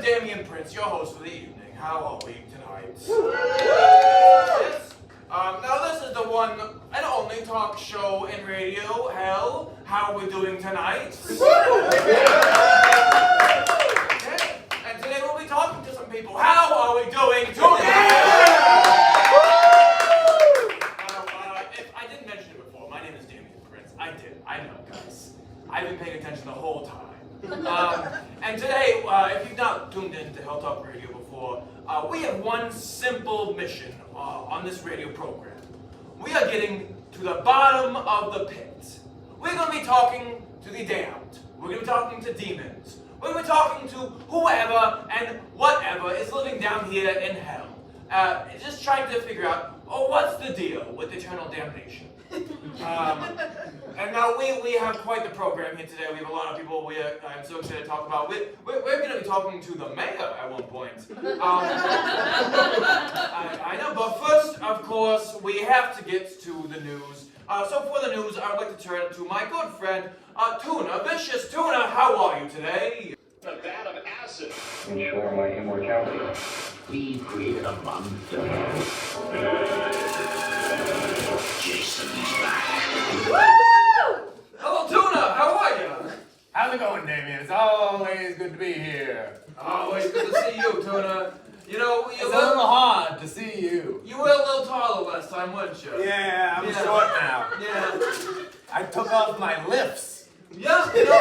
Damien, your host for the evening. How are we tonight? Yes. Now this is the one and only talk show in radio. Hell, how are we doing tonight? Okay. And today we'll be talking to some people. How are we doing tonight? If I didn't mention it before, my name is Damien. I know, guys. I've been paying attention the whole time. And today, if you've not tuned in to Hell Talk Radio before, we have one simple mission on this radio program. We are getting to the bottom of the pit. We're going to be talking to the damned. We're going to be talking to demons. We're going to be talking to whoever and whatever is living down here in hell. Just trying to figure out, what's the deal with eternal damnation? And now we have quite the program here today. We have a lot of people I'm so excited to talk about. We're going to be talking to the mayor at one point. I know, but first, of course, we have to get to the news. So for the news, I would like to turn it to my good friend, Tuna. Vicious Tuna, how are you today? A vat of acid. Ensure my immortality. We created a monster. Jason's back. Hello, Tuna. How are you? How's it going, Damien? It's always good to be here. Always good to see you, Tuna. You know, It's a little hard to see you. You were a little taller last time, weren't you? Yeah, I'm short now. Yeah. I took off my lifts. Yeah, you know,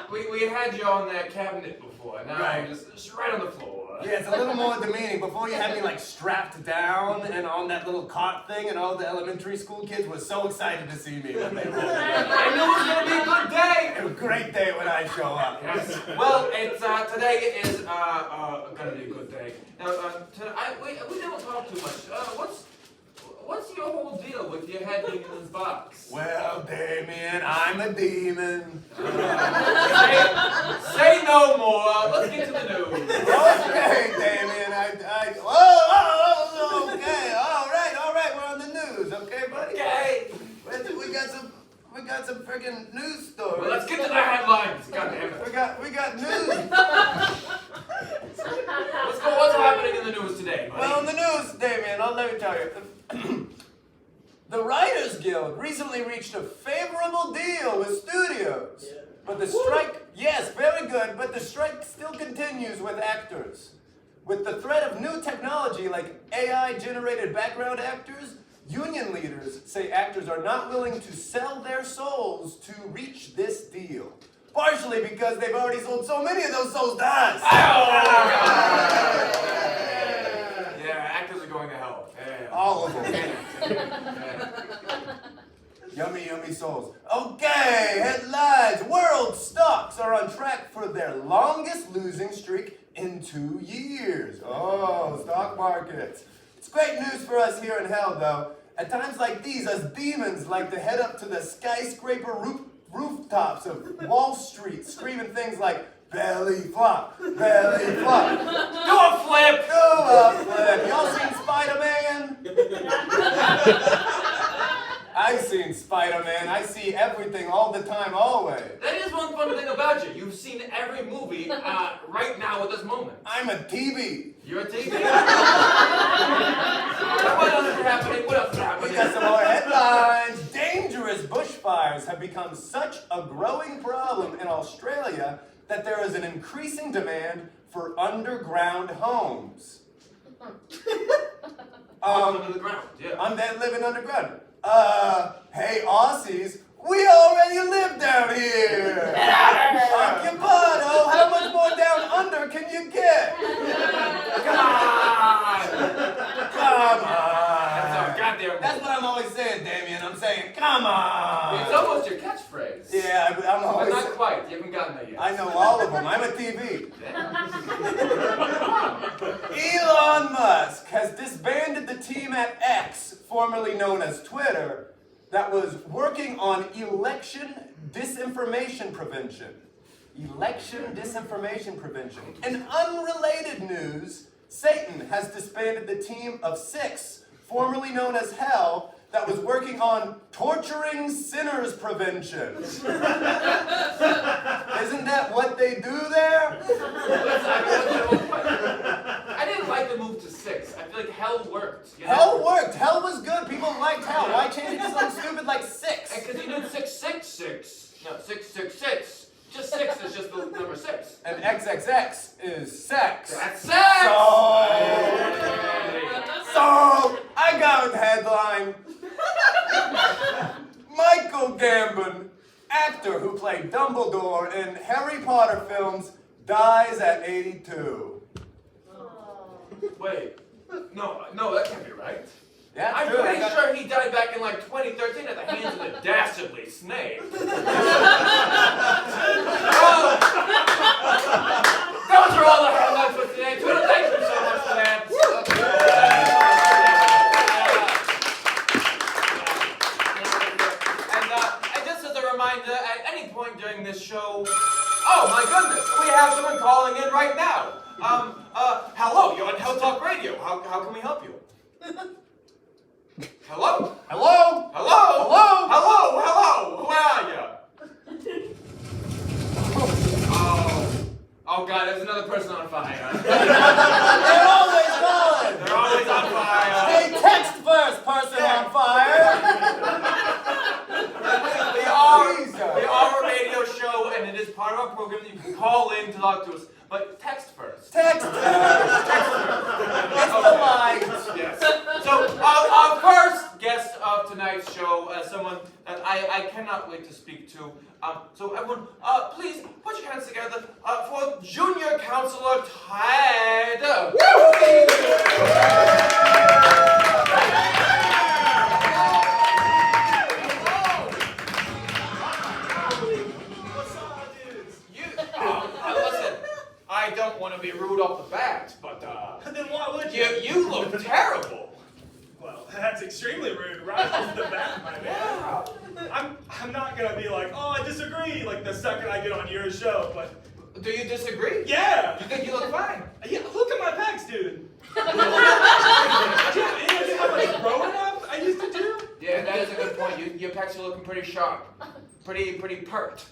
we had you on that cabinet before. Now Right. you're just right on the floor. Yeah, it's a little more demeaning. Before you had me like strapped down and on that little cot thing, and all the elementary school kids were so excited to see me when they rolled in. I knew it was gonna be a good day. It was a great day when I show up. Yes. Well, it's today is gonna be a good day. Now, we don't talk too much. What's your whole deal with your head being in this box? Well, Damien, I'm a demon. Say no more. Let's get to the news. Okay, Damien, okay, all right, we're on the news, okay, buddy? Okay. We got some friggin' news stories. Well, let's get to the headlines. God damn it. We got news. Let's go. What's happening in the news today, buddy? Well, in the news, Damien, let me tell you. The Writers Guild recently reached a favorable deal with studios. Yeah. But the strike, yes, very good, but the strike still continues with actors. With the threat of new technology like AI-generated background actors, union leaders say actors are not willing to sell their souls to reach this deal. Partially because they've already sold so many of those souls to us. Yeah, actors are going to hell. Yeah. All of them. Yummy, yummy souls. Okay, headlines. World stocks are on track for their longest losing streak in 2 years. Oh, stock markets. It's great news for us here in hell, though. At times like these, us demons like to head up to the skyscraper rooftops of Wall Street, screaming things like, belly flop, belly flop. Do a flip! Do a flip. Y'all seen Spider-Man? I've seen Spider-Man. I see everything all the time, always. That is one fun thing about you. You've seen every movie right now at this moment. I'm a TV. You're a TV? What else is happening? What else is happening? We got some more headlines. Dangerous bushfires have become such a growing problem in Australia that there is an increasing demand for underground homes. Under the ground, yeah. I'm there living underground. Hey Aussies, we already live down here. Occupado, how much more down under can you get? Come on! Come That's our on. goddamn. That's what I'm always saying, Damien. I'm saying, come on. It's almost your catchphrase. Yeah, I'm But always. not quite. You haven't gotten there yet. I know all of them. I'm a TV. Damn. Elon Musk has disbanded the team at X, formerly known as Twitter, that was working on election disinformation prevention. Election disinformation prevention. In unrelated news, Satan has disbanded the team of 6, formerly known as Hell, that was working on torturing sinners prevention. Isn't that what they do there? I didn't like the move to 6. I feel like Hell worked. You know? Hell worked. Hell was good. People liked Hell. Why change it to something stupid like 6? Because you did 666. No, 666. Just 6 is just the number 6. And XXX is sex. That's sex! So I got a headline. Michael Gambon, actor who played Dumbledore in Harry Potter films, dies at 82. Wait. No, that can't be right. Yeah, I'm true. pretty sure he died back in like 2013 at the hands of the dastardly Snape. Oh! Those are all the headlines for today. Twitter, thank you so much for that. And just as a reminder, at any point during this show, oh my goodness, we have someone calling in right now. Hello, you're on Hell Talk Radio. How can we help you? Hello? Hello? Hello? Hello? Hello? Where are you? Oh God, there's another person on fire. They're always calling. They're always on fire. Hey, text first, person on fire. We are a radio show, and it is part of our program that you can call in to talk to us. But text first. Text first. It's the light. Yes. So our first guest of tonight's show, someone that I cannot wait to speak to. So everyone, please put your hands together for Junior Counselor Ted. Listen, I don't want to be rude off the bat, but Then why would you? you look terrible. Well, that's extremely rude right off the bat, my man. I'm not gonna be like, oh, I disagree, like the second I get on your show, but Do you disagree? yeah. You think you look fine? Yeah, look at my pecs, dude. Do you have any idea how much growing up I used to do? Yeah, that is a good point. Your pecs are looking pretty sharp. Pretty perked.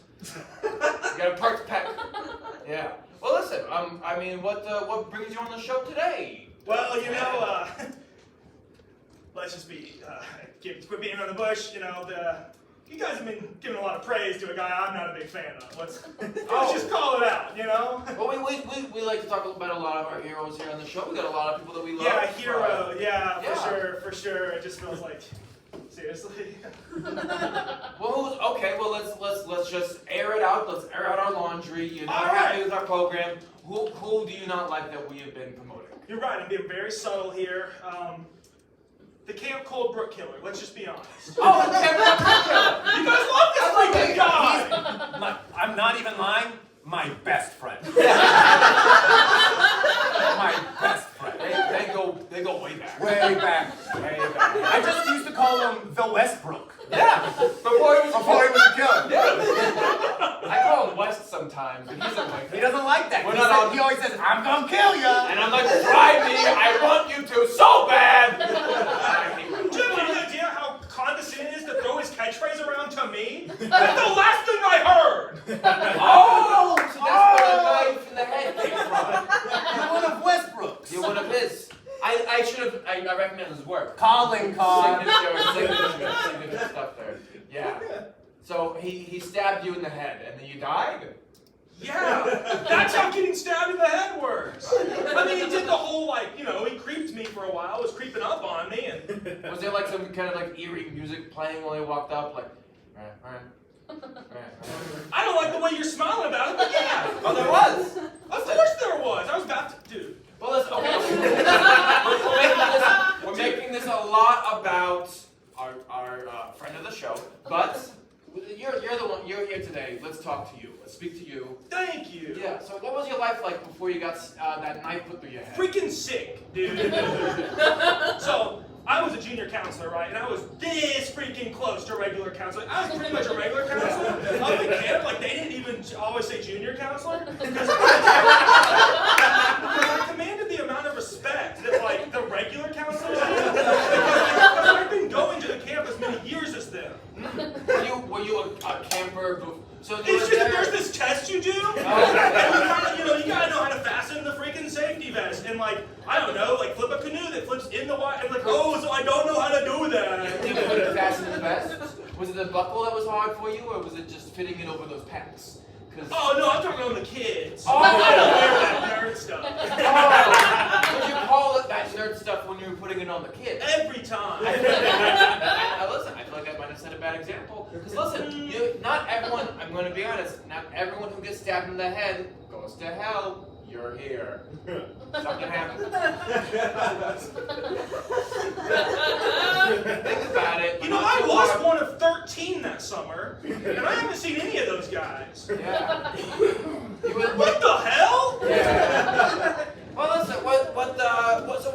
You got a perked pec. Yeah. Well, listen, I mean, what brings you on the show today? Well, you know, let's just quit beating around the bush. You know, you guys have been giving a lot of praise to a guy I'm not a big fan of. Let's just call it out, you know? Well, we like to talk about a lot of our heroes here on the show. We got a lot of people that we love. Yeah, hero. Yeah, Yeah. for sure. It just feels like, seriously. Well, okay. Well, let's just air it out. Let's air out our laundry. You're not All right. happy with our program. Who do you not like that we have been promoting? You're right. I'm being very subtle here. The Camp Cold Brook Killer. Let's just be honest. Oh, okay. You guys love this freaking guy. I'm not even lying. My best friend. My best friend. They go way back. Way back. Way back. I just used to call him the Westbrook. Yeah. Before he was a killer. Yeah. I call him West sometimes, and he doesn't like that. He doesn't like that. We're not on- He always says, I'm gonna kill ya. And I'm like, try me. I want you to so bad. Do you have any idea how condescending it is to throw his catchphrase around to me? That's the last thing I heard. Oh, so that's where the knife in the head came from. You're one of Westbrook's. You're one of his. I should have. I recommend his work. Calling card. Signature stuff there. Yeah. So he stabbed you in the head, and then you died. Yeah. getting stabbed in the head worse. I mean, he did the whole, like, you know, he creeped me for a while, was creeping up on me, and... Was there like some kind of like eerie music playing while he walked up? Like, I don't like the way you're smiling about it, but yeah. Oh, there was. Of course there was. I was about to, dude. Well, listen, okay. We're making this a lot about our friend of the show, but you're the one. You're here today. Let's talk to you. Let's speak to you. Thank you. Yeah. So, what was your life like before you got that knife put through your head? Freaking sick, dude. So, I was a junior counselor, right? And I was this freaking close to a regular counselor. I was pretty much a regular counselor. Up in camp, like, they didn't even always say junior counselor. Because I commanded the amount of respect that, like, the regular counselors had. Because I've been going to the camp as many years as them. Were you a camper? So It's just that there's this test you do, and you gotta know how to fasten the freaking safety vest, and like, I don't know, like flip a canoe that flips in the water, and like, oh, so I don't know how to do that. You couldn't fasten the vest? Was it the buckle that was hard for you, or was it just fitting it over those pecs? Oh no, I'm talking about the kids. Oh, I don't wear that nerd stuff. Oh, would you call it that nerd stuff when you were putting it on the kids? Every time. Listen, I feel like I might have set a bad example. Because listen, not everyone, I'm going to be honest, not everyone who gets stabbed in the head goes to hell. You're here. Something happened. Think about it. You know, I was one of 13 that summer, and I haven't seen any of those guys. Yeah. What the hell? Yeah. Well, listen, so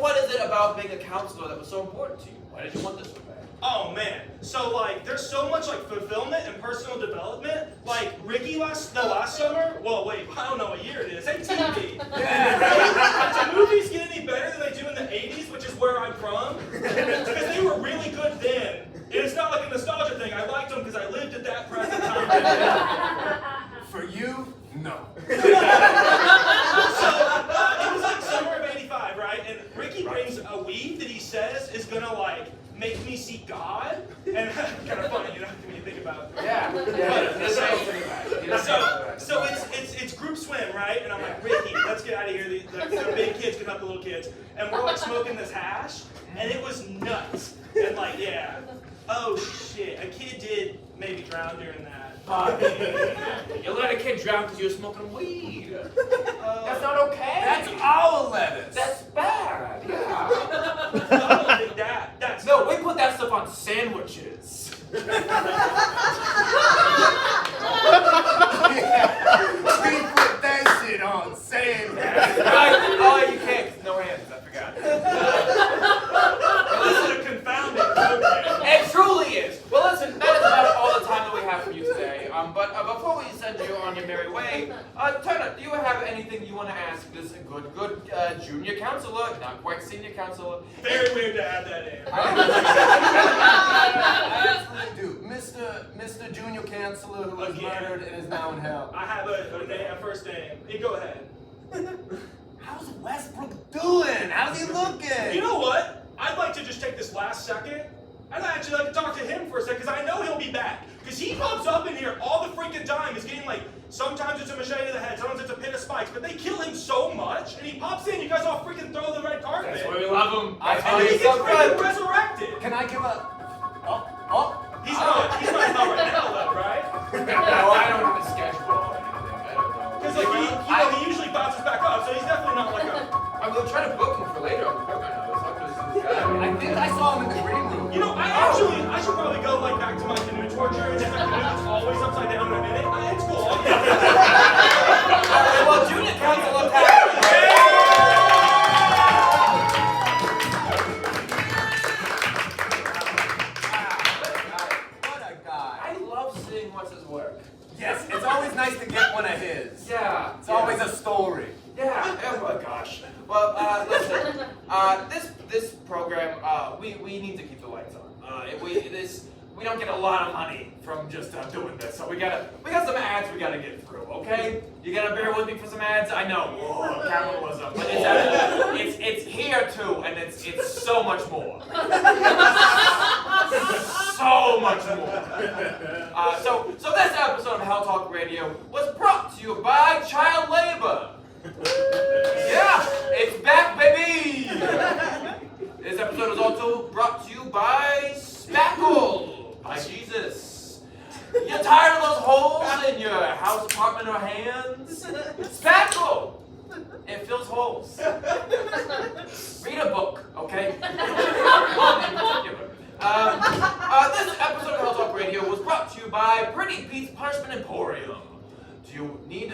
what is it about being a counselor that was so important to you? Why did you want this so bad? Oh man, so like there's so much like fulfillment and personal development. Like Ricky last summer. Well, wait, I don't know what year it is. Hey, TV. Do movies get any better than they do in the '80s, which is where I'm from? Because they were really good then. And it's not like a nostalgia thing. I liked them because I lived at that present time. For you, no. So it was like summer of '85, right? And Ricky brings a weed that he says is gonna like make me see God, and kind of funny, you know, when you think about it. Yeah. So it's group swim, right? And I'm like, Ricky, let's get out of here. The big kids can help the little kids, and we're like smoking this hash, and it was nuts. And like, yeah, oh shit, a kid did maybe drown during that. You let a kid drown because you were smoking weed. That's not okay. That's our lettuce. That's bad. Yeah. I don't think that's No, we put that stuff on sandwiches. We put that shit on sandwich. Oh, you can't. 'Cause no hands. I forgot. This is a confounding program. It truly is. Well, listen, that is about all the time that we have for you today. But before we send you on your merry way, Turner, do you have anything you want to ask this good junior counselor, not quite senior counselor? Very weird to add that in. I absolutely do. Mr. Junior Counselor who was Again. murdered and is now in hell. I have a first name. You go ahead. How's Westbrook doing? How's he looking? You know what? I'd like to just take this last second. I'd actually like to talk to him for a second, because I know he'll be back. Because he pops up in here all the freaking time. He's getting like, sometimes it's a machete to the head, sometimes it's a pit of spikes, but they kill him so much, and he pops in, you guys all freaking throw the red carpet. That's why we love him. And then he gets freaking resurrected. Can I give a... He's not in hell though, right? No, I don't have a schedule or anything. I don't know. Because like he usually bounces back up, so he's definitely not like a... I'm going to try to book him for later on the program. I think I saw him in the green room. You know, I should probably go like back to my canoe torture, and if the canoe is always upside down in a minute, it's cool. I'll get it. Alright, well, junior counselor, What a guy. I love seeing what's his work. Yes, it's always nice to get one of his. Yeah. It's always a story. Yeah. Oh my gosh. Well, listen. This program, we need to keep the lights on. We don't get a lot of money from just doing this, so we got some ads we gotta get through. Okay? You gotta bear with me for some ads. I know, capitalism, but it's here too, and it's so much more. So much more. So this episode of Hell Talk Radio was brought to you by child labor. our hands? Spackle! It fills holes. Read a book, okay? In particular. This episode of Hell Talk Radio was brought to you by Pretty Pete's Punishment Emporium. Do you need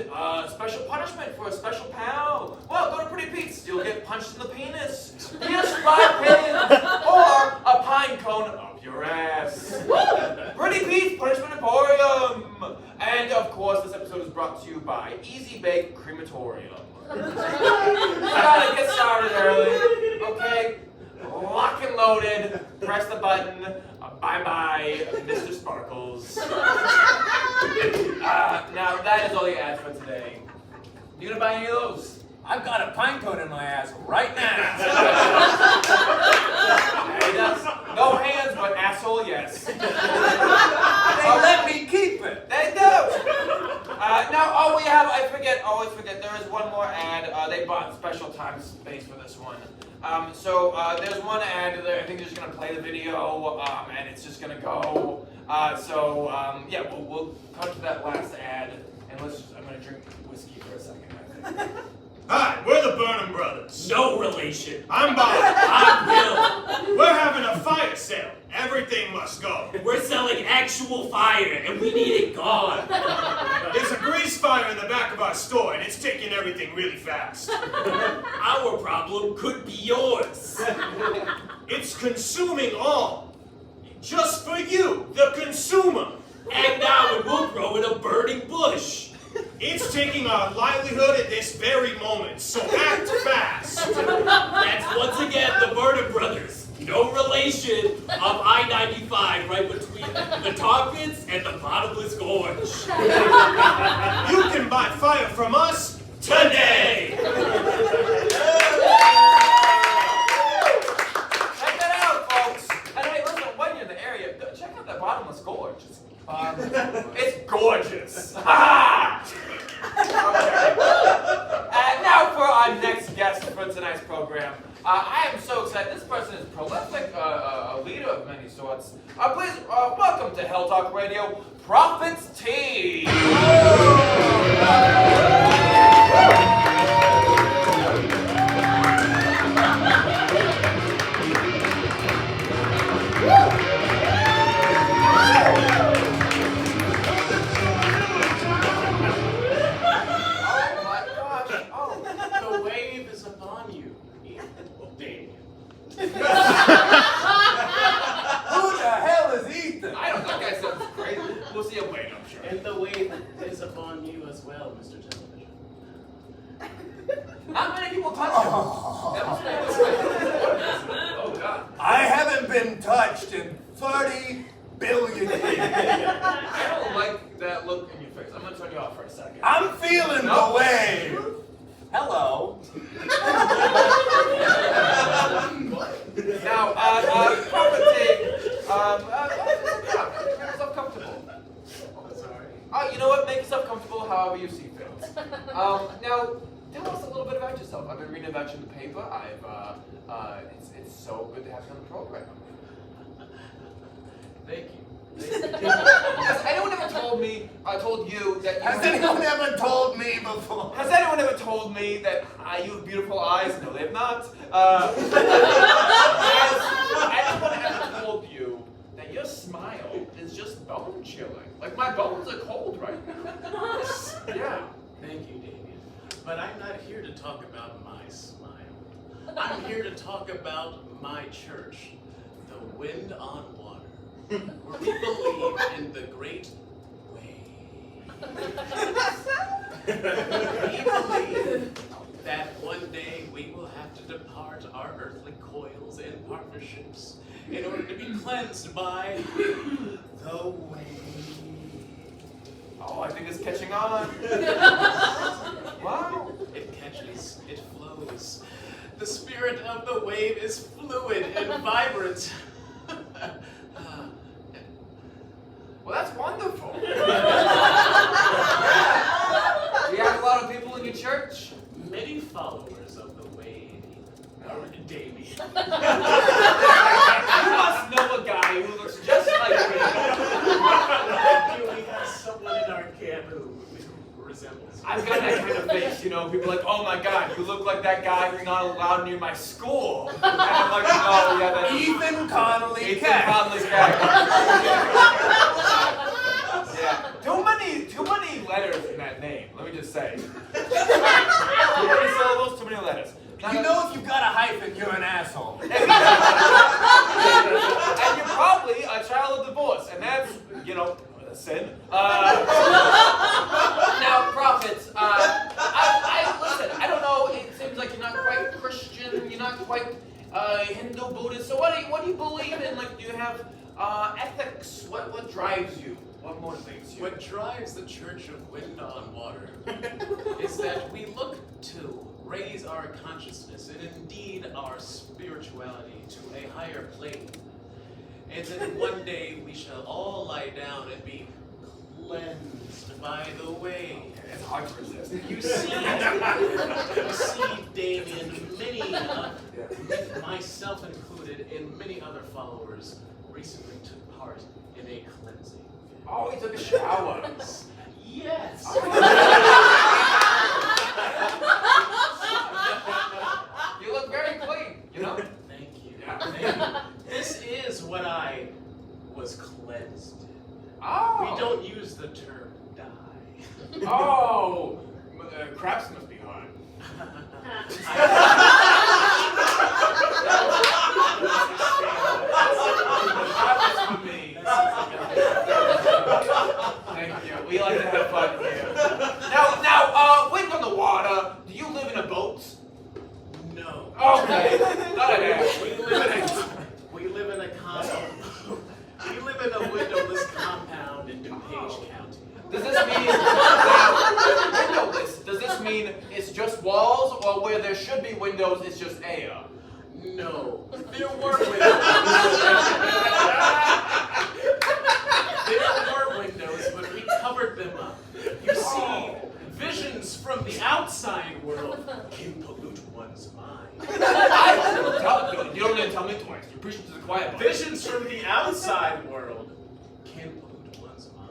special punishment for a special pal? Well, go to Pretty Pete's. You'll get punched in the penis, pierced by pins, or a pine cone up your ass. Pretty Pete's Punishment Emporium. And of course, this episode is brought to you by Easy Bake Crematorium. Gotta get started early, okay? Lock and loaded. Press the button. Bye-bye, Mr. Sparkles. Now, that is all the ads for today. You gonna buy any of those? I've got a pine cone in my ass right now. Hey, that's no hands, but asshole, yes. They let me keep it. They do. Now, I always forget, there is one more ad. They bought special time space for this one. There's one ad there. I think they're just gonna play the video, and it's just gonna go. Yeah, we'll cut to that last ad, and I'm gonna drink whiskey for a second, I think. Hi, we're the Burnham Brothers. No relation. I'm Bob. I'm Bill. We're having a fire sale. Everything must go. We're selling actual fire, and we need it gone. There's a grease fire in the back of our store, and it's taking everything really fast. Our problem could be yours. It's consuming all. Just for you, the consumer. And now it will grow in a burning bush. It's taking our livelihood at this very moment, so act fast. That's once again the Burnham Brothers. No relation of I-95 right between the tar pits and the bottomless gorge. You can buy fire from us today. Check that out, folks. And hey, listen, when you're in the area, check out that bottomless gorge. It's gorgeous. Okay. And now for our next guest for tonight's program. I am so excited. This person is prolific, a leader of many sorts. Please welcome to Hell Talk Radio, Prophets T. The wave is upon you, Damien. Who the hell is Ethan? I don't know, that guy sounds crazy. We'll see him later, I'm sure. And the wave is upon you as well, Mr. Television. Not many people touch him. Oh, God. I haven't been touched in 30 billion years. I don't like that look in your face. I'm going to turn you off for a second. I'm feeling the wave. Hello. Now, Prophet T, make yourself comfortable. Sorry. You know what? Make yourself comfortable however you see fit. Now, tell us a little bit about yourself. I've been reading about you in the paper. It's so good to have you on the program. Thank you. Has anyone ever told you that you Has anyone ever told me before? Has anyone ever told me that you have beautiful eyes? No, they have not. Has anyone ever told you that your smile is just bone chilling? Like my bones are cold right now. Yeah. Thank you, Damien. But I'm not here to talk about my smile. I'm here to talk about my church, the Wind on Water, where we believe in the great wave. We believe that one day we will have to depart our earthly coils and partnerships in order to be cleansed by the wave. Oh, I think it's catching on. Wow. It catches, it flows. The spirit of the wave is fluid and vibrant. Well, that's wonderful. Do you have a lot of people in your church? Many followers of the wave, Damien. You must know a guy who looks just like me. We have someone in our camp who resembles I've got that kind of face, you know. People are like, oh my God, you look like that guy who's not allowed near my school. And I'm like, oh yeah, that's Ethan Conley-Keck. Ethan Conley-Keck. Yeah, too many letters in that name. Let me just say. Too many syllables, too many letters. You know, if you've got a hyphen, you're an asshole. And you're probably a child of divorce, and that's, you know, a sin. Now, prophets, listen, I don't know, it seems like you're not quite Christian, you're not quite Hindu, Buddhist, so what do you believe in? Like, do you have ethics? What drives you? What motivates you? What drives the Church of Wind on Water is that we look to raise our consciousness and indeed our spirituality to a higher plane. And then one day we shall all lie down and be cleansed by the way. It's hard to resist. You see, Damien, many, myself included, and many other followers recently took part in a cleansing. Oh, he took a shower. Yes. You look very clean, you know? Thank you. Yeah. Thank you. This is what I was cleansed in. Oh. We don't use the term die. Oh, craps must be hard. Thank you. We like to have fun here. Now, wind on the water. Do you live in a boat? No. Okay. Thought I'd ask. We live in a compound. We live in a windowless compound in DuPage County. Does this mean windowless? Does this mean it's just walls, or where there should be windows, it's just air? No. There were windows. There were windows, but we covered them up. You see, visions from the outside world can pollute one's mind. You don't need to tell me twice. You're preaching to the choir. buddy. Visions from the outside world can pollute one's mind.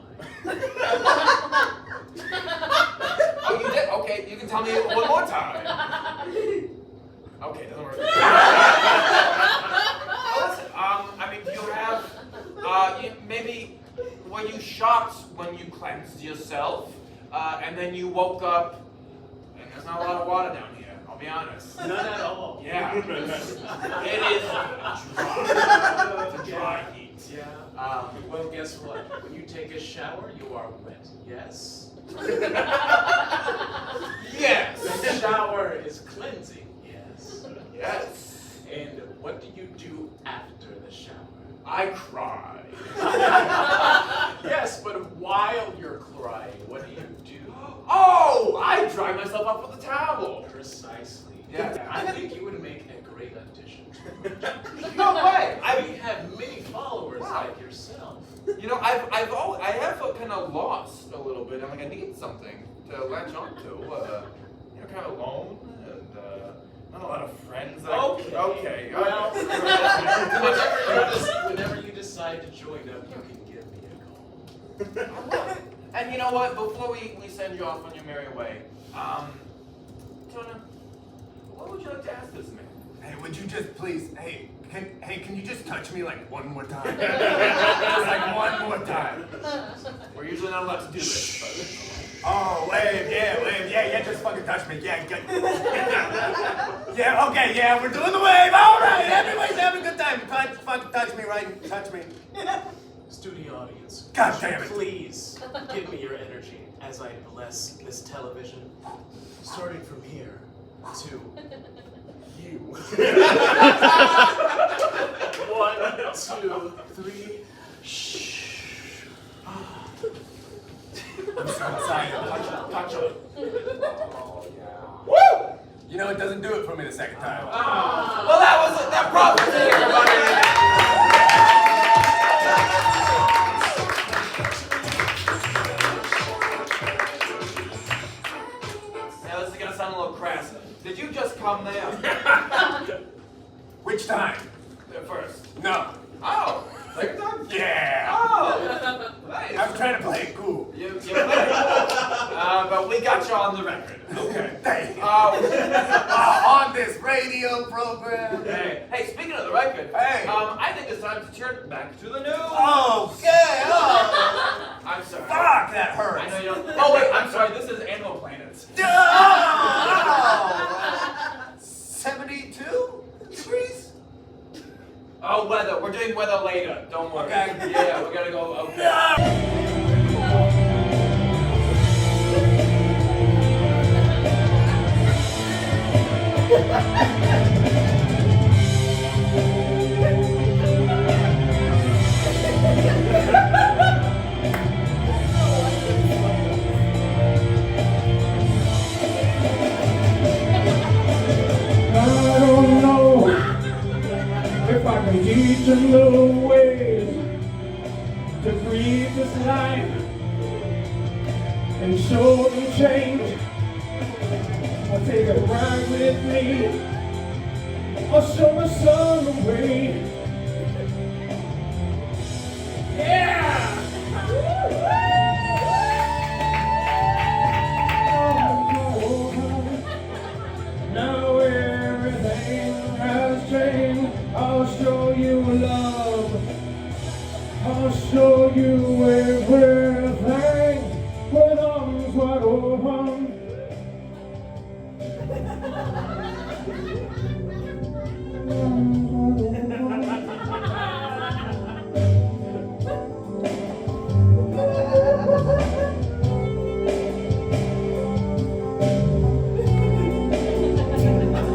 Oh, you did? Okay, you can tell me one more time. Okay, doesn't work. Well, listen, I mean, do you have, maybe, were you shocked when you cleansed yourself, and then you woke up, and there's not a lot of water down here, I'll be honest. None at all. Yeah. It is dry. It's a dry heat. Yeah. Well, guess what? When you take a shower, you are wet. Yes? Yes. The shower is cleansing. Yes. Yes. And what do you do after the shower? I cry. Yes, but while you're crying, what do you do? Oh, I dry myself up with a towel. Precisely. Yeah. I think you would make a great addition to our church. No way. We have many followers like yourself. You know, I have kind of lost a little bit. I'm like, I need something to latch onto. You know, kind of alone and not a lot of friends. Okay. Well, whenever you decide to join up, you can give me a call. And you know what? Before we send you off on your merry way, Tuna, what would you like to ask this man? Hey, would you just please, can you just touch me like one more time? Just like one more time. We're usually not allowed to do this, but... Oh, wave, yeah, just fucking touch me, yeah, yeah, okay, yeah, we're doing the wave, all right, everybody's having a good time, fucking touch me, right, touch me. Studio audience, God damn it. please give me your energy as I bless this television, starting from here to you. 1, 2, 3. Shh. I'm so excited. Touch him. Woo! You know, it doesn't do it for me the second time. Well, that prophecy, everybody. Now, this is gonna sound a little crass. Did you just come there? Which time? First. No. Oh, second time? Yeah. Oh, nice. I'm trying to play it cool. But we got you on the record. Okay. Thank you. On this radio program. Hey, speaking of the record, Hey. I think it's time to turn back to the news. Okay. Oh. I'm sorry. Fuck, that hurts. I know you don't. Oh wait, I'm sorry. This is Animal Planets. Oh. 72 degrees? Oh, weather. We're doing weather later. Don't worry. Okay. Yeah, we gotta go. Okay. I don't know if I can teach them little ways to breathe this life and show them change. I'll take a ride with me. I'll show the sun the way. Yeah! Now everything has changed. I'll show you love. I'll show you everything. When arms wide open.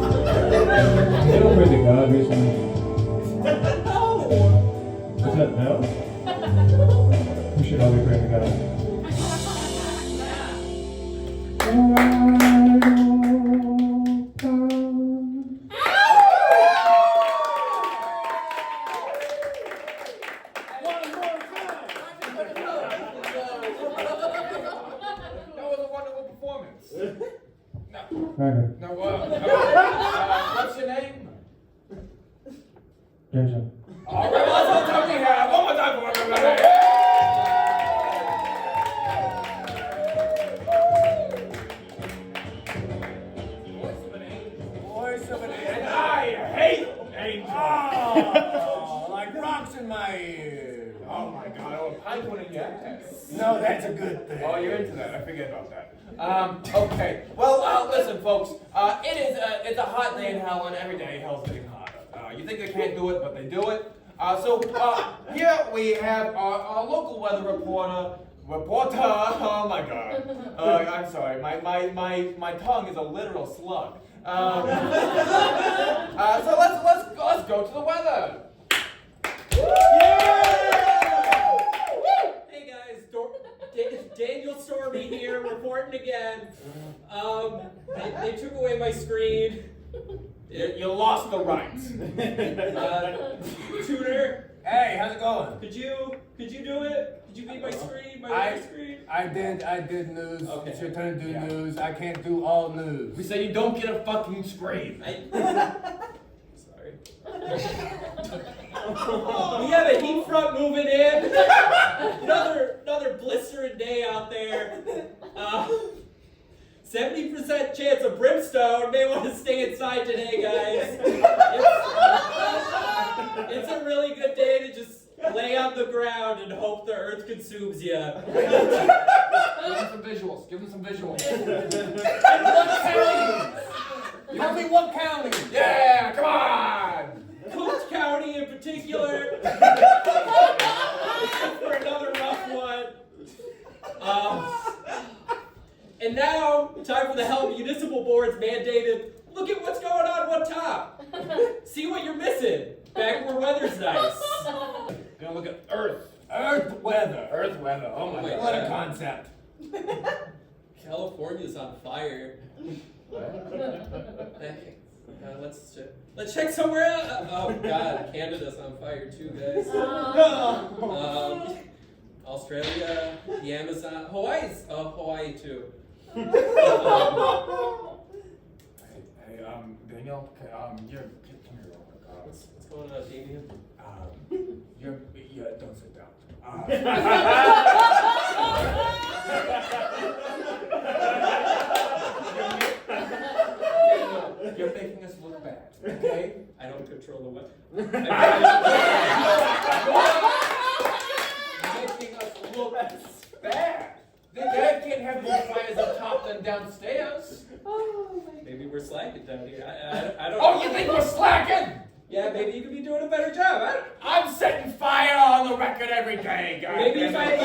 They don't pray to God recently. Is that no? We should all be praying to God. That was a wonderful performance. Okay. Now, what's your name? Jason. All right, let's tell me here. One more time for everybody. Voice of an angel. And I hate angels. Oh, like rocks in my ear. Oh my God! Oh, a pint one in your ass. No, that's a good thing. Oh, you're into that. I forget about that. Okay. Well, listen, folks. It's a hot day in hell, and every day hell's getting hotter. You think they can't do it, but they do it. Here we have our local weather reporter. Oh my God. I'm sorry. My tongue is a literal slug. So let's go to the weather. Hey guys, Daniel Stormy here, reporting again. They took away my screen. You lost the rights. Tutor, Hey, how's it going? could you do it? Could you be my screen? I- Screen? I did news. Okay. It's your turn to do Yeah. news. I can't do all news. We say you don't get a fucking screen. Sorry. We have a heat front moving in. Another blistering day out there. 70% chance of brimstone. May want to stay inside today, guys. It's a really good day to just lay on the ground and hope the earth consumes you. Give them some visuals. Give them some visuals. And what county? Tell me what county. Yeah, come on. Coach County in particular. For another rough one. And now, time for the Hell Municipal Board's mandated, look at what's going on one top. See what you're missing. Back where weather's nice. Gonna look at Earth. Earth weather. Earth weather. Oh my Oh my God. What a concept. California's on fire. Let's check somewhere else. Oh God, Canada's on fire too, guys. Australia, the Amazon, Hawaii too. Hey, Daniel, come here real quick. What's going on, Damien? Don't sit down. You're making us look bad, okay? I don't control the weather. You're making us look bad. The dad can't have more fires up top than downstairs. Maybe we're slacking down here. I don't Oh, know. you think we're slacking? Yeah, maybe you could be doing a better job. I'm setting fire on the record every day, guys. Maybe if I had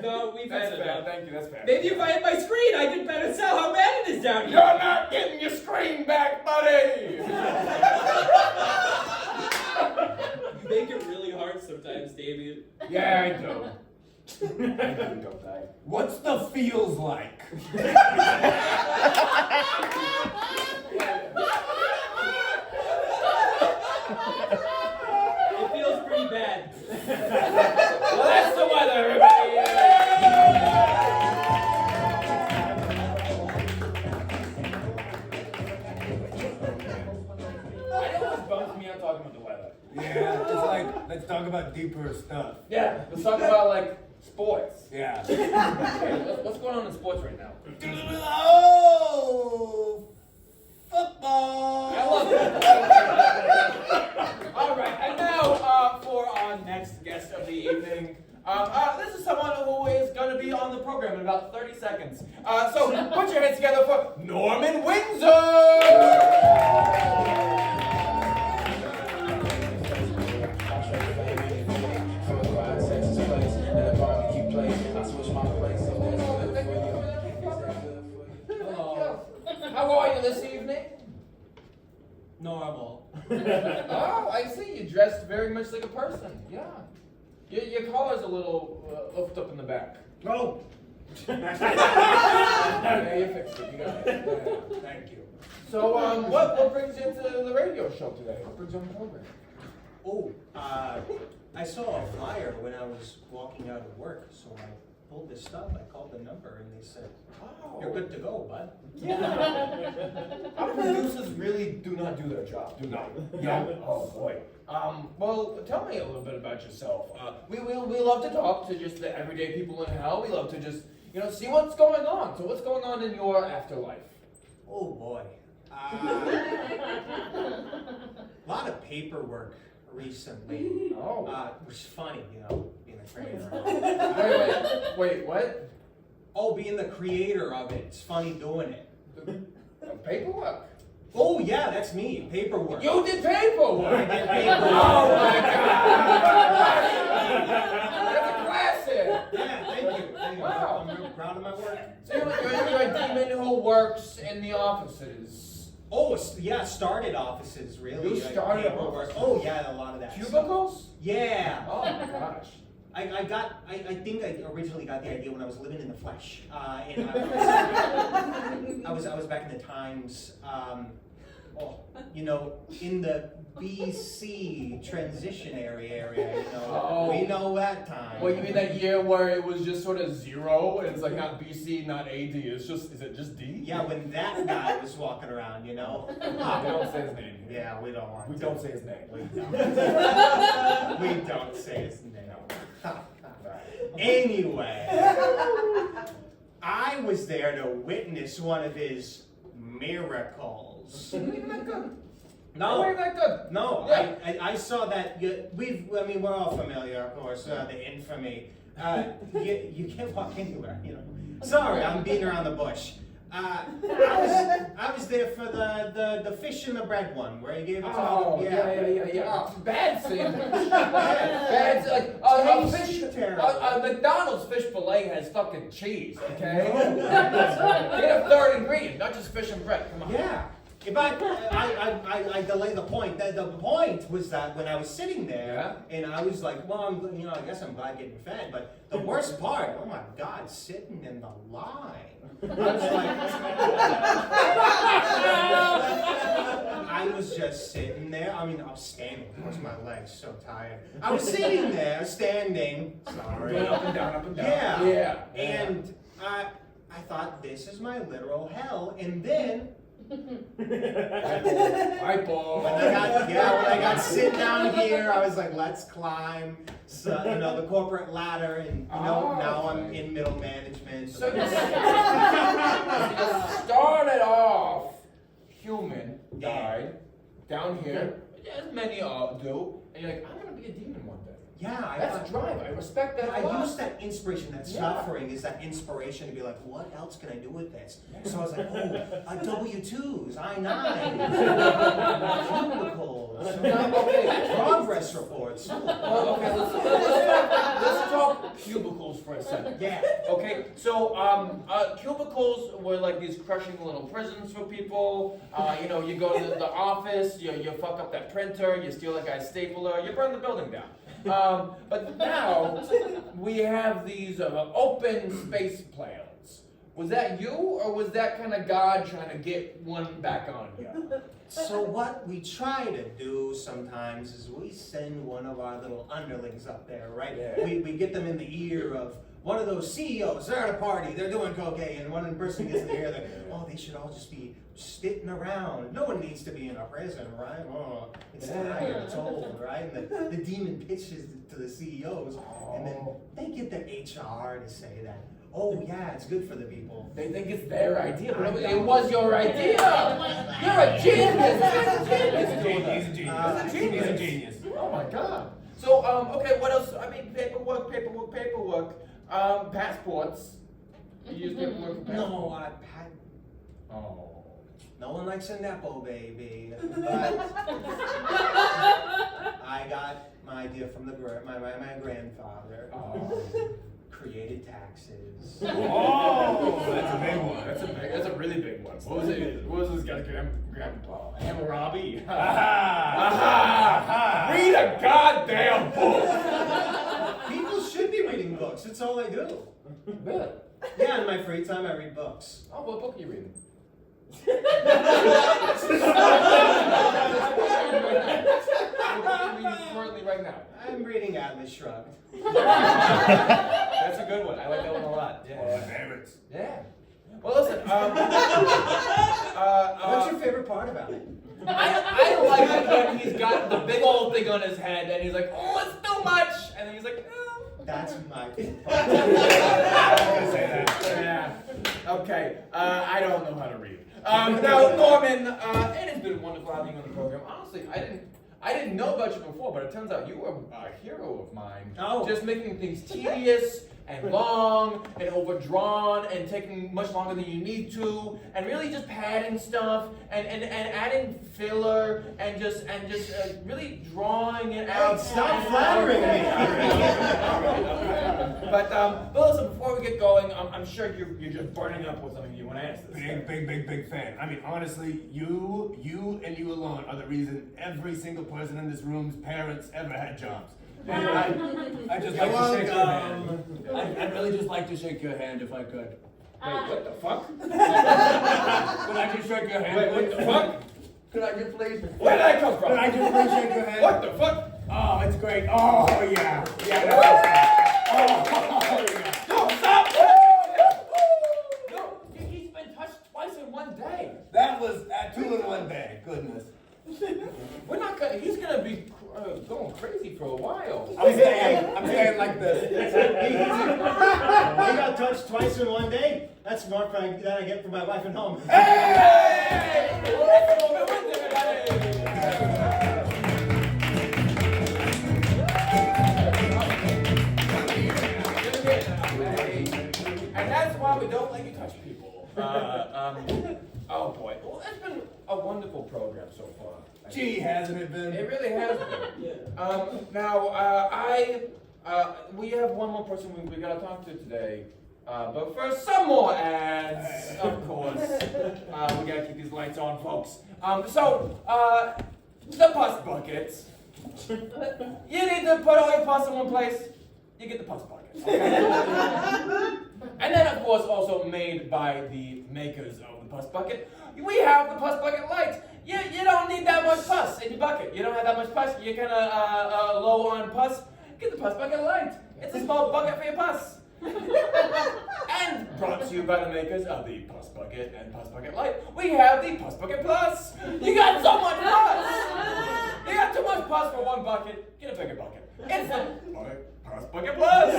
No, we've had That's it. fair. Thank you. That's fair. Maybe if I had my screen, I could better sell how bad it is down You're here. not getting your screen back, buddy. You make it really hard sometimes, Damien. Yeah, I do. Don't I? What's the feels like? It feels pretty bad. Well, that's the weather, everybody. It always bums me out talking about the weather. Yeah, it's like, let's talk about deeper stuff. Yeah, let's talk about like sports. Yeah. Okay, what's going on in sports right now? Oh, football. I love it. All right, and now for our next guest of the evening. This is someone who is going to be on the program in about 30 seconds. So put your hands together for Norman Windsor! How are you this evening? Normal. Oh, I see. You dressed very much like a person. Yeah. Your collar's a little hooked up in the back. Oh. Yeah, you fixed it. You got it. Yeah, thank you. So, what brings you into the radio show today? What brings you on the program? Oh, I saw a flyer when I was walking out of work, so I pulled this stuff. I called the number, and they said, Oh. "You're good to go, bud." Yeah. Our producers really do not do their job, do they? Yeah. Oh boy. Well, tell me a little bit about yourself. We love to talk to just the everyday people in hell. We love to just see what's going on. So what's going on in your afterlife? Oh boy, a lot of paperwork recently. Oh. It was funny, being a creator. Wait, what? Oh, being the creator of it. It's funny doing it. Paperwork. Oh yeah, that's me. Paperwork. You did paperwork. I did paperwork. Oh my God! That's a classic. Yeah, thank you. Wow. I'm real proud of my work. So you're a demon who works in the offices. Oh, yeah, started offices, really. You started paperwork. offices? Oh, yeah, a lot of that stuff. Cubicles? Yeah. Oh my gosh. I think I originally got the idea when I was living in the flesh. And I was back in the times, in the BC transitionary area, Oh. We know that time. Well, you mean that year where it was just sort of zero, and it's like not BC, not AD, is it just D? Yeah, when that guy was walking around, We don't say his name here. Yeah, we don't want We to. don't say his name. We don't say his name. Anyway, I was there to witness one of his miracles. Not even that good. No. Not even that good. No, Yeah. I saw that. We're all familiar, of course, the infamy. You can't walk anywhere, Sorry, I'm beating around the bush. I was there for the fish and the bread one, where he gave it to Oh, yeah. Bad sandwich. Bad, like, a fish, a McDonald's fish fillet has fucking cheese, okay? Get a third ingredient, not just fish and bread, come on. Yeah. But I delay the point. The point was that when I was sitting there, and I was like, well, I guess I'm glad getting fed. But the worst part, oh my God, sitting in the line. I was just sitting there. I was standing. Of course, my legs so tired. I was sitting there, standing. Sorry. Going up and down, up and down. Yeah. And I thought, this is my literal hell. And then Right ball. When I got sitting down here, I was like, let's climb, the corporate ladder, and now I'm in middle management. So you started off human, died, down here, as many do, and you're like, I'm gonna be a demon one day. Yeah, That's a drive. I respect that a I lot. use that inspiration, that suffering is that inspiration to be like, what else can I do with this? So I was like, W-2s, I-9, cubicles, progress reports. Well, okay, let's talk cubicles for a second. Yeah. Okay, so cubicles were like these crushing little prisons for people. You go to the office, you fuck up that printer, you steal that guy's stapler, you burn the building down. But now we have these open space plans. Was that you, or was that kind of God trying to get one back on you? So what we try to do sometimes is we send one of our little underlings up there, right? Yeah. We get them in the ear of one of those CEOs. They're at a party, they're doing cocaine, and one person gets in the ear, they're like, they should all just be sitting around. No one needs to be in a prison, right? Oh, it's tired, it's old, right? And the demon pitches to the CEOs, and then they get the HR to say that, it's good for the people. They think it's their idea, but it was your idea. You're a genius. He's a genius. Oh my God. So, okay, what else? I mean, paperwork. Passports. You use paperwork for passports? No, Oh. no one likes a Nepo baby, but I got my idea from my grandfather. Created taxes. Oh, that's a big one. That's a really big one. What was it? What was this guy's grandpa? Hammurabi. Read a goddamn book. People should be reading books. That's all I do. Really? Yeah, in my free time I read books. Oh, what book are you reading? Currently right now. I'm reading Atlas Shrugged. That's a good one. I like that one a lot. Yeah. Oh, favorites. Yeah. Well, listen. What's your favorite part about it? I like it when he's got the big old thing on his head and he's like, oh, it's too much, and then he's like, no. That's my favorite I was gonna say that. Yeah. Okay. I don't know how to read. Now, Norman, it has been wonderful having you on the program. Honestly, I didn't know about you before, but it turns out you were a hero of mine. Oh. Just making things tedious and long and overdrawn and taking much longer than you need to, and really just padding stuff and adding filler and just really drawing it out. Stop flattering me. But listen, before we get going, I'm sure you're just burning up with something you want to ask this. Big fan. I mean, honestly, you and you alone are the reason every single person in this room's parents ever had jobs. And I just like to shake your hand. I'd really just like to shake your hand if I could. Wait, what the fuck? Could I just shake your hand? Wait, what the fuck? Could I just please? Where did I come from? Could I just please shake your hand? What the fuck? Oh, it's great. Oh, yeah. Yeah, that's yeah. No, stop! No, he's been touched twice in one day. That was 2 in 1 day. Goodness. We're not gonna. He's gonna be going crazy for a while. I'm staying like this. He got touched twice in 1 day. That's more than I get from my wife at home. Hey! Let's go with everybody! And that's why we don't let you touch people. Oh boy. Well, it's been a wonderful program so far. Gee, hasn't it been? It really has been. Now, we have one more person we gotta talk to today. But first, some more ads, of course. We gotta keep these lights on, folks. The pus buckets. You need to put all your pus in one place. You get the pus bucket. Okay? And then, of course, also made by the makers of the pus bucket, we have the pus bucket light. You don't need that much pus in your bucket. You don't have that much pus. You're kind of low on pus. Get the pus bucket light. It's a small bucket for your pus. And brought to you by the makers of the Puss Bucket and Puss Bucket Light, we have the Puss Bucket Plus. You got so much pus! You got too much pus for one bucket. Get a bigger bucket. It's the Puss Bucket Plus. Who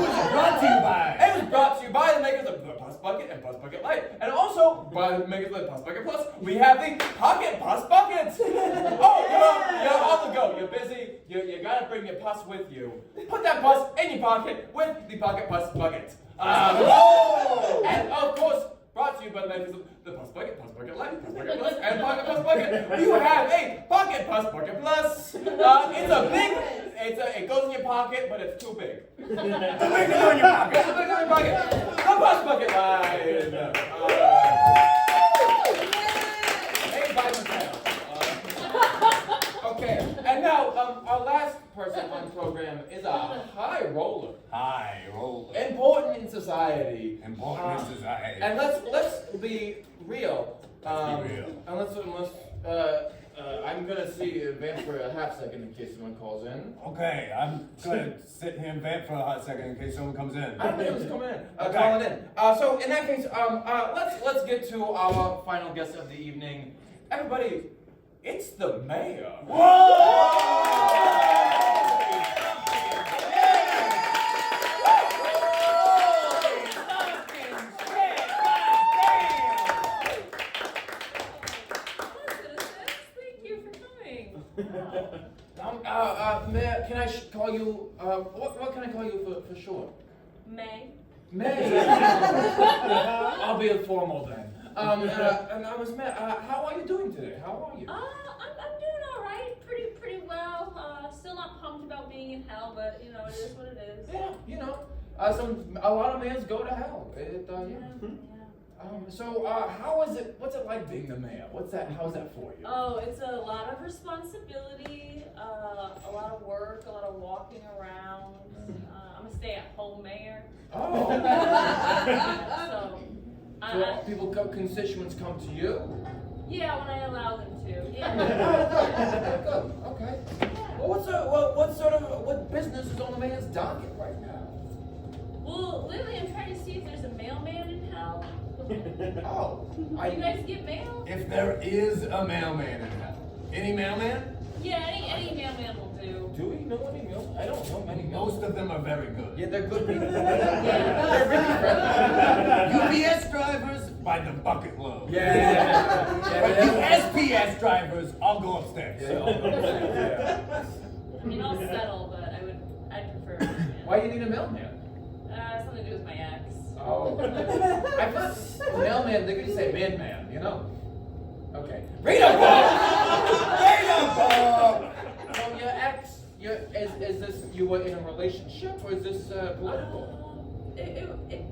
was it brought to you by? It was brought to you by the makers of the Puss Bucket and Puss Bucket Light, and also by the makers of the Puss Bucket Plus. We have the Pocket Puss Buckets. Oh, you're on the go. You're busy. You gotta bring your pus with you. Put that pus in your pocket with the Pocket Puss Buckets. And of course, brought to you by the makers of the Puss Bucket Light, Puss Bucket Plus, and Pocket Puss Bucket. You have a Pocket Puss Bucket Plus. It goes in your pocket, but it's too big. Too big to go in your pocket. Too big to go in your pocket. The Puss Bucket Light. Made by Mattel. Okay, and now our last person on program is a high roller. High roller. Important in society. Important in society. And let's be real. Let's be real. Unless I'm gonna see Vamp for a half second in case someone calls in. Okay, I'm gonna sit here and vamp for a hot second in case someone comes in. I don't think it was coming in. Okay. Calling in. So in that case, let's get to our final guest of the evening. Everybody, it's the mayor. Mayor, can I call you, what can I call you for short? May. May. I'll be informal then. And I was Mayor, how are you doing today? How are you? I'm doing all right. Pretty well. Still not pumped about being in hell, but you know, it is what it is. Yeah, you know, a lot of mayors go to hell. So how is it? What's it like being the mayor? How's that for you? Oh, it's a lot of responsibility, a lot of work, a lot of walking around. I'm a stay-at-home mayor. Oh. So constituents come to you? Yeah, when I allow them to. Yeah. Good. Okay. Well, what business is on the mayor's docket right now? Well, lately I'm trying to see if there's a mailman in hell. Oh. Do you guys get mail? If there is a mailman in hell. Any mailman? Yeah, any mailman will do. Do we know any mailmen? I don't know many mailmen. Most of them are very good. Yeah, they're good people. They're really friendly. UPS drivers by the bucket load. Yeah. But you SPS drivers, I'll go upstairs. Yeah. I mean, I'll settle, but I'd prefer a mailman. Why do you need a mailman? Something to do with my ex. Oh. I thought mailman, they could say man, you know? Okay. Read a book! Read a book! So your ex, is this, you were in a relationship or is this political? It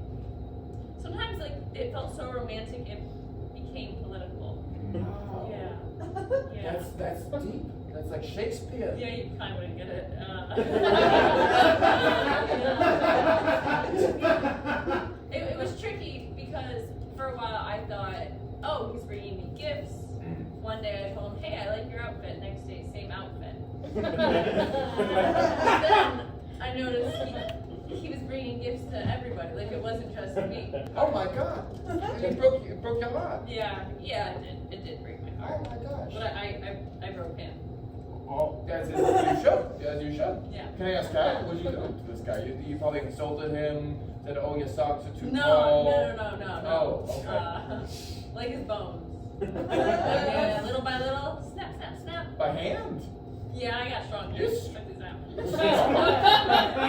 sometimes like it felt so romantic it became political. Oh. Yeah. That's deep. That's like Shakespeare. Yeah, you kind of wouldn't get it. It was tricky because for a while I thought, oh, he's bringing me gifts. One day I told him, hey, I like your outfit. Next day, same outfit. Then I noticed he was bringing gifts to everybody. Like it wasn't just me. Oh my God! It broke your heart. Yeah, it did break my heart. Oh my gosh! But I broke him. Well, as you should. As you should. Yeah. Can I ask how? What did you do to this guy? You probably insulted him. Said, "Oh, your socks are too No. Oh, okay. Like his bones. Yeah, little by little, snap, snap, snap. By hand? Yeah, I got strong. Yes. Check these out.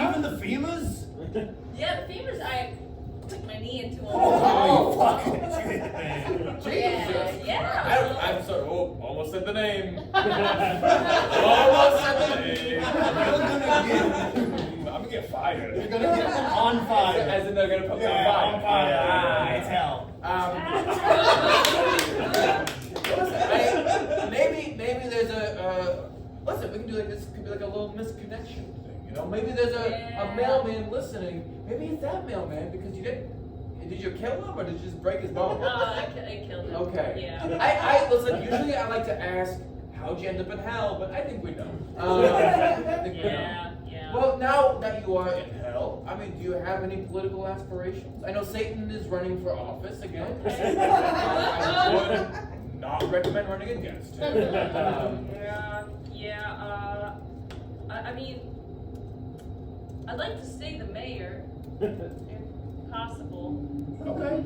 Even the femurs? Yeah, the femurs, I took my knee into them. Oh, fucking Jesus. Yeah. I'm sorry. Oh, almost said the name. Almost said the name. I'm gonna get fired. You're gonna get on fire. As in they're gonna put me on fire. On fire. It's hell. Maybe there's listen, we can do like this, could be like a little misconnection thing, you know? Maybe there's a mailman listening. Maybe it's that mailman because you did you kill him or did you just break his bone? I killed him. Okay. Yeah. I listen, usually I like to ask, how'd you end up in hell? But I think we know. I think we know. Yeah. Well, now that you are in hell, hell. I mean, do you have any political aspirations? I know Satan is running for office again. I would not recommend running against him. I mean, I'd like to stay the mayor, if possible. Okay.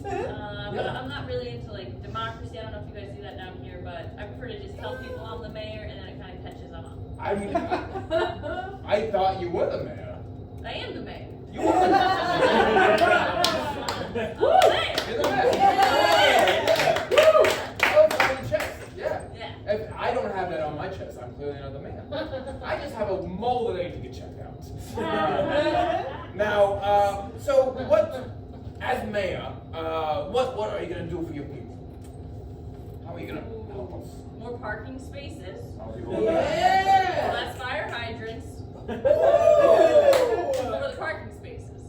But I'm not really into like democracy. I don't know if you guys do that down here, but I prefer to just tell people I'm the mayor, and then it kind of catches on. I mean, I thought you were the mayor. I am the mayor. You are the mayor. I'm the mayor. You're the mayor. Yeah. Woo! Oh, it's on the chest. Yeah. Yeah. If I don't have that on my chest, I'm clearly not the man. I just have a mole that I need to get checked out. Now, so what, as mayor, what are you gonna do for your people? How are you gonna help us? More parking spaces. Yeah. Less fire hydrants. For the parking spaces.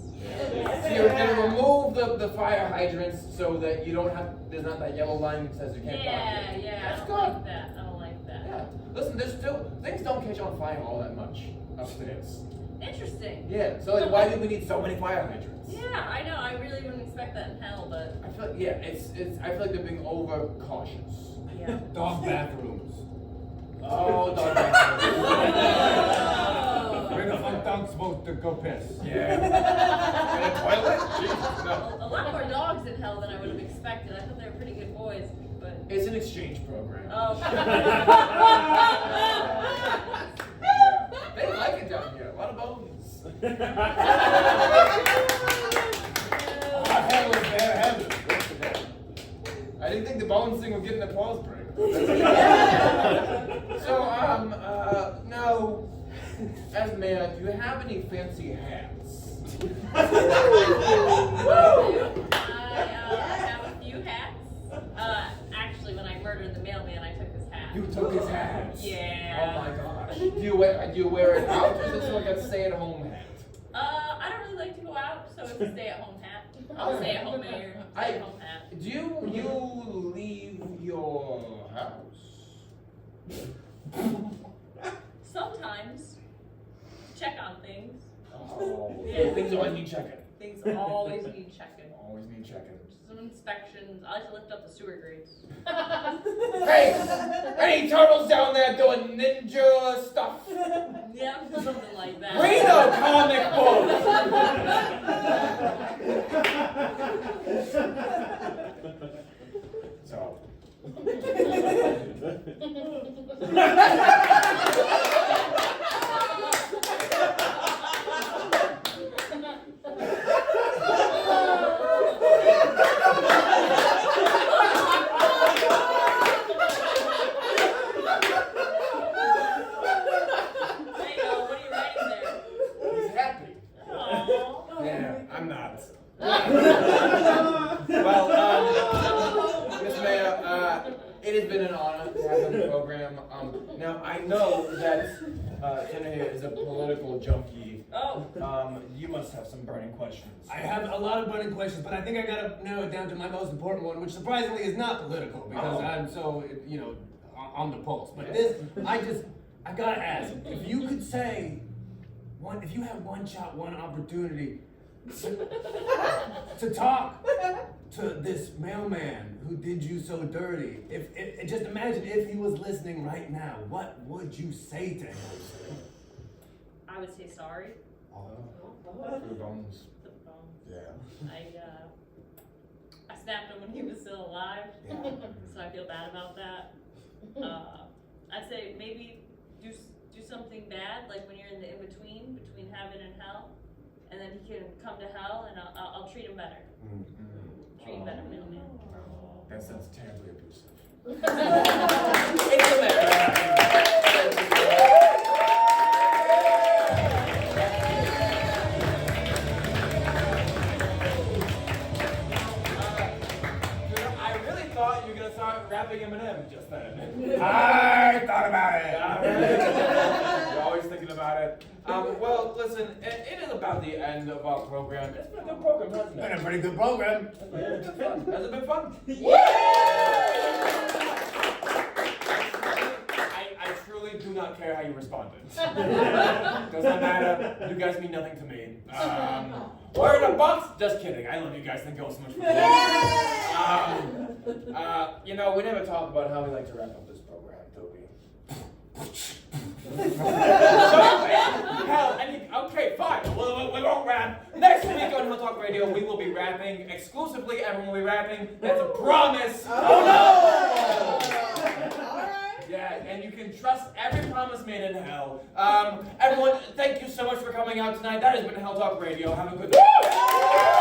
So you're gonna remove the fire hydrants so that you don't have, there's not that yellow line that says you can't park here. Yeah. That's I good. don't like that. I don't like that. Yeah. Listen, there's still, things don't catch on fire all that much upstairs. Interesting. Yeah, so like, why do we need so many fire hydrants? Yeah, I know. I really wouldn't expect that in hell, but I feel like, yeah, I feel like they're being over cautious. yeah. Dog bathrooms. Oh, dog bathrooms. Where the fuck dog's supposed to go piss? Yeah. In a toilet? Jesus, no. A lot more dogs in hell than I would have expected. I thought they were pretty good boys, but. It's an exchange program. Oh. They like it down here. A lot of bones. I didn't think the bones thing would get an applause break. So, now, as mayor, do you have any fancy hats? I have a few hats. Actually, when I murdered the mailman, I took his hat. You took his hat. Yeah. Oh my gosh. Do you wear it out, or is this like a stay-at-home hat? I don't really like to go out, so it's a stay-at-home hat. I'm a stay-at-home mayor. Stay-at-home hat. Do you leave your house? Sometimes. Check on things. Oh. Yeah. Things always need checking. Things always need checking. Always need checking. Some inspections. I like to lift up the sewer grates. Hey! Any turtles down there doing ninja stuff? Yeah, something like that. Read a comic book! So. I'm not. Well, Miss Mayor, it has been an honor to have you on the program. Now, I know that Jenna here is a political junkie. Oh. You must have some burning questions. I have a lot of burning questions, but I think I gotta narrow it down to my most important one, which surprisingly is not political because I'm so, on the pulse. But this, I gotta ask, if you could say, if you had one shot, one opportunity to talk to this mailman who did you so dirty, if just imagine if he was listening right now, what would you say to him? I would say sorry. For the bones. The bones. Yeah. I snapped him when he was still alive, so I feel bad about that. I'd say maybe do something bad, like when you're in the in-between, between heaven and hell, and then he can come to hell, and I'll treat him better. Treat him better, mailman. That sounds terribly abusive. I really thought you were gonna start rapping Eminem just then. I thought about it. You're always thinking about it. Well, listen, it is about the end of our program. It's been a good program, hasn't it? Been a pretty good program. Has it been fun? I truly do do not care how you responded. Does not matter. You guys mean nothing to me. We're in a box. Just kidding. I love you guys. Thank you all so much for coming. You know, we never talk about how we like to wrap up this program, do we? Okay, fine. We won't rap. Next week on Hill Talk Radio, we will be rapping exclusively. Everyone will be rapping. That's a promise. Oh no! Yeah, and you can trust every promise made in hell. Everyone, thank you so much for coming out tonight. That has been Hell Talk Radio. Have a good night.